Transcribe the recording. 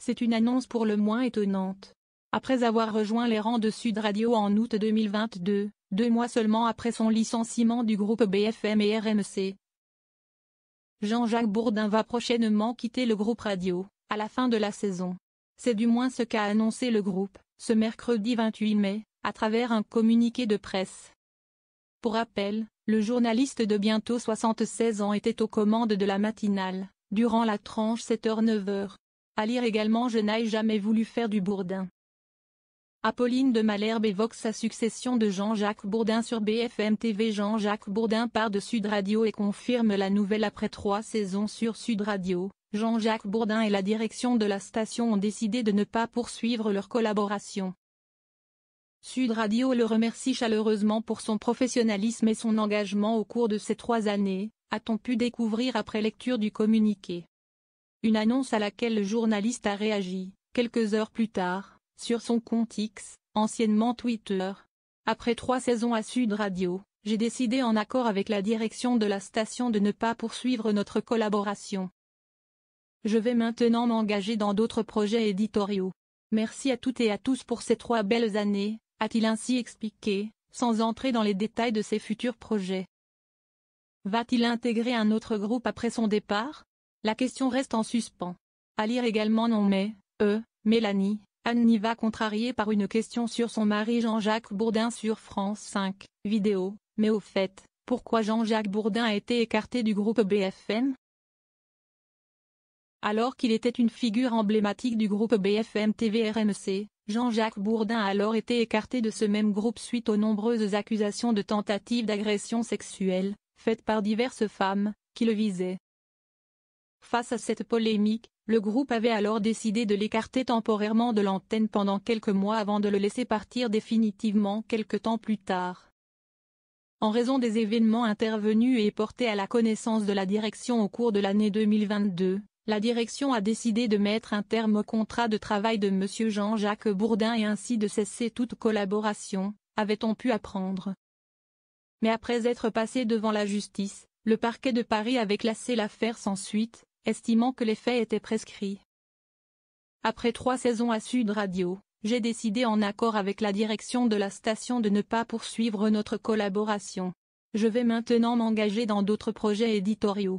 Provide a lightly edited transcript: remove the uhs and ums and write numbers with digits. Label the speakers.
Speaker 1: C'est une annonce pour le moins étonnante. Après avoir rejoint les rangs de Sud Radio en août 2022, 2 mois seulement après son licenciement du groupe BFM et RMC, Jean-Jacques Bourdin va prochainement quitter le groupe radio, à la fin de la saison. C'est du moins ce qu'a annoncé le groupe, ce mercredi 28 mai, à travers un communiqué de presse. Pour rappel, le journaliste de bientôt 76 ans était aux commandes de la matinale, durant la tranche 7h-9h. À lire également: Je n'ai jamais voulu faire du Bourdin. Apolline de Malherbe évoque sa succession de Jean-Jacques Bourdin sur BFM TV. Jean-Jacques Bourdin part de Sud Radio et confirme la nouvelle après 3 saisons sur Sud Radio. Jean-Jacques Bourdin et la direction de la station ont décidé de ne pas poursuivre leur collaboration. Sud Radio le remercie chaleureusement pour son professionnalisme et son engagement au cours de ces 3 années, a-t-on pu découvrir après lecture du communiqué. Une annonce à laquelle le journaliste a réagi, quelques heures plus tard, sur son compte X, anciennement Twitter. Après 3 saisons à Sud Radio, j'ai décidé en accord avec la direction de la station de ne pas poursuivre notre collaboration. Je vais maintenant m'engager dans d'autres projets éditoriaux. Merci à toutes et à tous pour ces 3 belles années, a-t-il ainsi expliqué, sans entrer dans les détails de ses futurs projets. Va-t-il intégrer un autre groupe après son départ? La question reste en suspens. À lire également non mais, Mélanie, Anne n'y va contrariée par une question sur son mari Jean-Jacques Bourdin sur France 5, vidéo, mais au fait, pourquoi Jean-Jacques Bourdin a été écarté du groupe BFM? Alors qu'il était une figure emblématique du groupe BFM TV RMC, Jean-Jacques Bourdin a alors été écarté de ce même groupe suite aux nombreuses accusations de tentatives d'agression sexuelle, faites par diverses femmes, qui le visaient. Face à cette polémique, le groupe avait alors décidé de l'écarter temporairement de l'antenne pendant quelques mois avant de le laisser partir définitivement quelque temps plus tard. En raison des événements intervenus et portés à la connaissance de la direction au cours de l'année 2022, la direction a décidé de mettre un terme au contrat de travail de M. Jean-Jacques Bourdin et ainsi de cesser toute collaboration, avait-on pu apprendre. Mais après être passé devant la justice, le parquet de Paris avait classé l'affaire sans suite, estimant que les faits étaient prescrits. Après 3 saisons à Sud Radio, j'ai décidé en accord avec la direction de la station de ne pas poursuivre notre collaboration. Je vais maintenant m'engager dans d'autres projets éditoriaux.